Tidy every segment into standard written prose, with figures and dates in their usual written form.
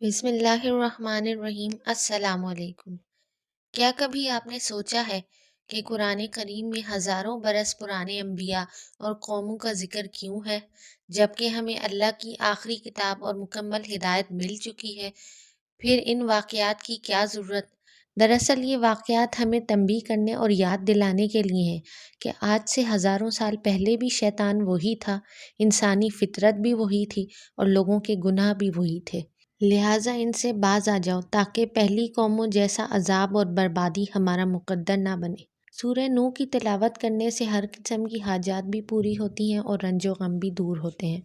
بسم اللہ الرحمن الرحیم۔ السلام علیکم۔ کیا کبھی آپ نے سوچا ہے کہ قرآن کریم میں ہزاروں برس پرانے انبیاء اور قوموں کا ذکر کیوں ہے، جبکہ ہمیں اللہ کی آخری کتاب اور مکمل ہدایت مل چکی ہے؟ پھر ان واقعات کی کیا ضرورت؟ دراصل یہ واقعات ہمیں تنبیہ کرنے اور یاد دلانے کے لیے ہیں کہ آج سے ہزاروں سال پہلے بھی شیطان وہی تھا، انسانی فطرت بھی وہی تھی اور لوگوں کے گناہ بھی وہی تھے۔ لہٰذا ان سے باز آ جاؤ تاکہ پہلی قوموں جیسا عذاب اور بربادی ہمارا مقدر نہ بنے۔ سورہ نوح کی تلاوت کرنے سے ہر قسم کی حاجات بھی پوری ہوتی ہیں اور رنج و غم بھی دور ہوتے ہیں۔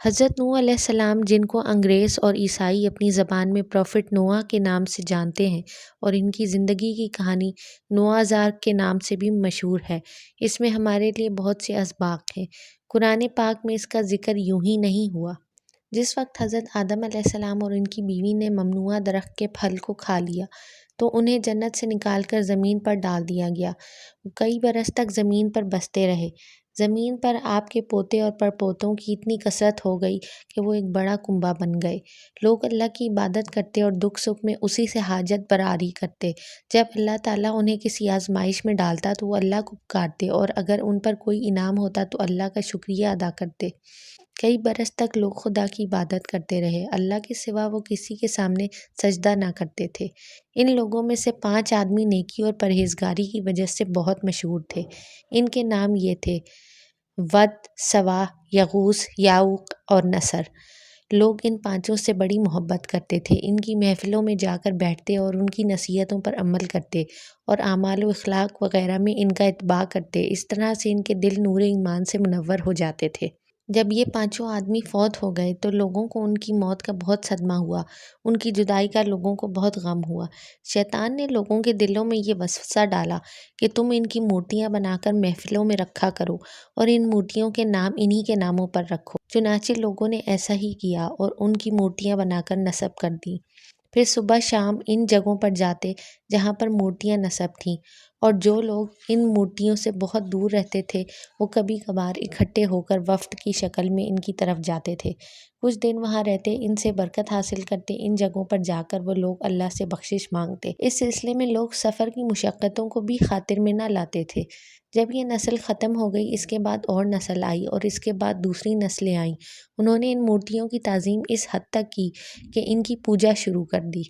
حضرت نوح علیہ السلام، جن کو انگریز اور عیسائی اپنی زبان میں پروفٹ نوح کے نام سے جانتے ہیں، اور ان کی زندگی کی کہانی نوح زارک کے نام سے بھی مشہور ہے، اس میں ہمارے لیے بہت سے اسباق ہیں۔ قرآن پاک میں اس کا ذکر یوں ہی نہیں ہوا۔ جس وقت حضرت آدم علیہ السلام اور ان کی بیوی نے ممنوعہ درخت کے پھل کو کھا لیا تو انہیں جنت سے نکال کر زمین پر ڈال دیا گیا۔ وہ کئی برس تک زمین پر بستے رہے۔ زمین پر آپ کے پوتے اور پڑپوتوں کی اتنی کثرت ہو گئی کہ وہ ایک بڑا کنبہ بن گئے۔ لوگ اللہ کی عبادت کرتے اور دکھ سکھ میں اسی سے حاجت برآری کرتے۔ جب اللہ تعالیٰ انہیں کسی آزمائش میں ڈالتا تو وہ اللہ کو پکارتے، اور اگر ان پر کوئی انعام ہوتا تو اللہ کا شکریہ ادا کرتے۔ کئی برس تک لوگ خدا کی عبادت کرتے رہے، اللہ کے سوا وہ کسی کے سامنے سجدہ نہ کرتے تھے۔ ان لوگوں میں سے 5 آدمی نیکی اور پرہیزگاری کی وجہ سے بہت مشہور تھے۔ ان کے نام یہ تھے: ود، سواع، یغوث، یعوق اور نصر۔ لوگ ان 5 سے بڑی محبت کرتے تھے، ان کی محفلوں میں جا کر بیٹھتے اور ان کی نصیحتوں پر عمل کرتے اور اعمال و اخلاق وغیرہ میں ان کا اتباع کرتے۔ اس طرح سے ان کے دل نور ایمان سے منور ہو جاتے تھے۔ جب یہ 5 آدمی فوت ہو گئے تو لوگوں کو ان کی موت کا بہت صدمہ ہوا، ان کی جدائی کا لوگوں کو بہت غم ہوا۔ شیطان نے لوگوں کے دلوں میں یہ وسوسہ ڈالا کہ تم ان کی مورتیاں بنا کر محفلوں میں رکھا کرو اور ان مورتیوں کے نام انہی کے ناموں پر رکھو۔ چنانچہ لوگوں نے ایسا ہی کیا اور ان کی مورتیاں بنا کر نصب کر دیں۔ پھر صبح شام ان جگہوں پر جاتے جہاں پر مورتیاں نصب تھیں، اور جو لوگ ان مورتیوں سے بہت دور رہتے تھے وہ کبھی کبھار اکٹھے ہو کر وفد کی شکل میں ان کی طرف جاتے تھے۔ کچھ دن وہاں رہتے، ان سے برکت حاصل کرتے، ان جگہوں پر جا کر وہ لوگ اللہ سے بخشش مانگتے۔ اس سلسلے میں لوگ سفر کی مشقتوں کو بھی خاطر میں نہ لاتے تھے۔ جب یہ نسل ختم ہو گئی، اس کے بعد اور نسل آئی اور اس کے بعد دوسری نسلیں آئیں۔ انہوں نے ان مورتیوں کی تعظیم اس حد تک کی کہ ان کی پوجا شروع کر دی۔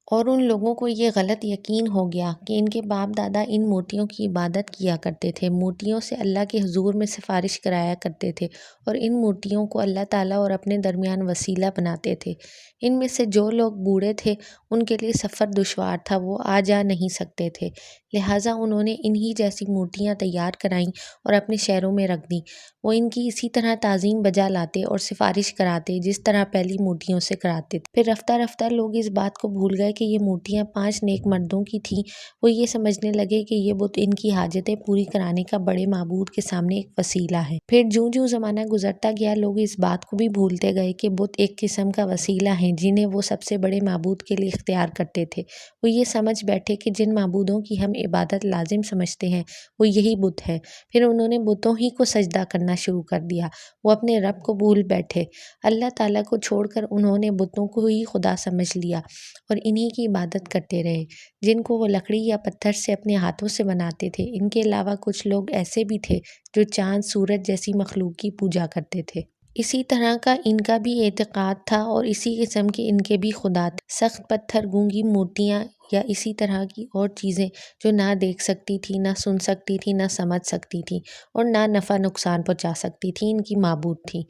اور ان لوگوں کو یہ غلط یقین ہو گیا کہ ان کے باپ دادا ان مورتیوں کی عبادت کیا کرتے تھے، مورتیوں سے اللہ کے حضور میں سفارش کرایا کرتے تھے اور ان مورتیوں کو اللہ تعالیٰ اور اپنے درمیان وسیلہ بناتے تھے۔ ان میں سے جو لوگ بوڑھے تھے ان کے لیے سفر دشوار تھا، وہ آ جا نہیں سکتے تھے، لہٰذا انہوں نے انہی جیسی مورتیاں تیار کرائیں اور اپنے شہروں میں رکھ دیں۔ وہ ان کی اسی طرح تعظیم بجا لاتے اور سفارش کراتے جس طرح پہلی مورتیوں سے کراتے تھے۔ پھر رفتہ رفتہ لوگ اس بات کو بھول گئے کہ یہ مورتیاں 5 نیک مردوں کی تھیں۔ وہ یہ سمجھنے لگے کہ یہ بت ان کی حاجتیں پوری کرانے کا بڑے معبود کے سامنے ایک وسیلہ ہے۔ پھر جوں جوں زمانہ گزرتا گیا، لوگ اس بات کو بھی بھولتے گئے کہ بت ایک قسم کا وسیلہ ہیں جنہیں وہ سب سے بڑے معبود کے لیے اختیار کرتے تھے۔ وہ یہ سمجھ بیٹھے کہ جن معبودوں کی ہم عبادت لازم سمجھتے ہیں وہ یہی بت ہے۔ پھر انہوں نے بتوں ہی کو سجدہ کرنا شروع کر دیا۔ وہ اپنے رب کو بھول بیٹھے۔ اللہ تعالیٰ کو چھوڑ کر انہوں نے بتوں کو ہی خدا سمجھ لیا اور انہی کی عبادت کرتے رہے، جن کو وہ لکڑی یا پتھر سے اپنے ہاتھوں سے بناتے تھے۔ ان کے علاوہ کچھ لوگ ایسے بھی تھے جو چاند، سورج جیسی مخلوق کی پوجا کرتے تھے۔ اسی طرح کا ان کا بھی اعتقاد تھا اور اسی قسم کے ان کے بھی خدا تھے۔ سخت پتھر، گونگی مورتیاں یا اسی طرح کی اور چیزیں جو نہ دیکھ سکتی تھی، نہ سن سکتی تھی، نہ سمجھ سکتی تھی اور نہ نفع نقصان پہنچا سکتی تھی، ان کی معبود تھیں۔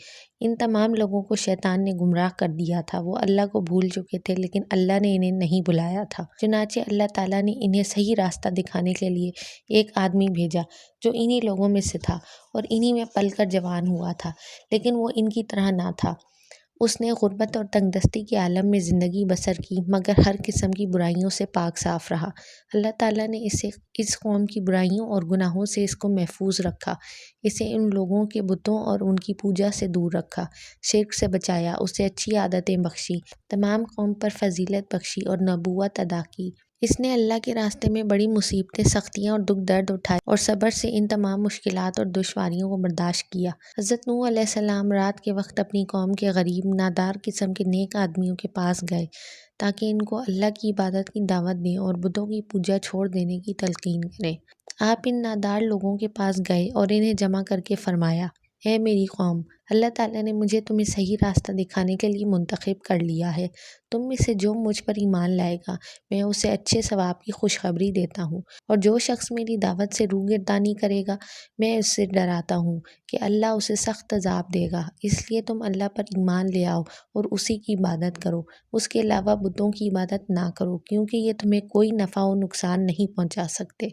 ان تمام لوگوں کو شیطان نے گمراہ کر دیا تھا۔ وہ اللہ کو بھول چکے تھے لیکن اللہ نے انہیں نہیں بلایا تھا۔ چنانچہ اللہ تعالیٰ نے انہیں صحیح راستہ دکھانے کے لیے ایک آدمی بھیجا جو انہی لوگوں میں سے تھا اور انہی میں پل کر جوان ہوا تھا، لیکن وہ ان کی طرح نہ تھا۔ اس نے غربت اور تنگ دستی کے عالم میں زندگی بسر کی مگر ہر قسم کی برائیوں سے پاک صاف رہا۔ اللہ تعالیٰ نے اسے اس قوم کی برائیوں اور گناہوں سے اس کو محفوظ رکھا، اسے ان لوگوں کے بتوں اور ان کی پوجا سے دور رکھا، شرک سے بچایا، اسے اچھی عادتیں بخشی، تمام قوم پر فضیلت بخشی اور نبوت عطا کی۔ اس نے اللہ کے راستے میں بڑی مصیبتیں، سختیاں اور دکھ درد اٹھائے اور صبر سے ان تمام مشکلات اور دشواریوں کو برداشت کیا۔ حضرت نوح علیہ السلام رات کے وقت اپنی قوم کے غریب، نادار قسم کے نیک آدمیوں کے پاس گئے تاکہ ان کو اللہ کی عبادت کی دعوت دیں اور بتوں کی پوجا چھوڑ دینے کی تلقین کریں۔ آپ ان نادار لوگوں کے پاس گئے اور انہیں جمع کر کے فرمایا، اے میری قوم، اللہ تعالیٰ نے مجھے تمہیں صحیح راستہ دکھانے کے لیے منتخب کر لیا ہے۔ تم میں سے جو مجھ پر ایمان لائے گا، میں اسے اچھے ثواب کی خوشخبری دیتا ہوں، اور جو شخص میری دعوت سے روگردانی کرے گا، میں اس سے ڈراتا ہوں کہ اللہ اسے سخت عذاب دے گا۔ اس لیے تم اللہ پر ایمان لے آؤ اور اسی کی عبادت کرو، اس کے علاوہ بتوں کی عبادت نہ کرو، کیونکہ یہ تمہیں کوئی نفع و نقصان نہیں پہنچا سکتے۔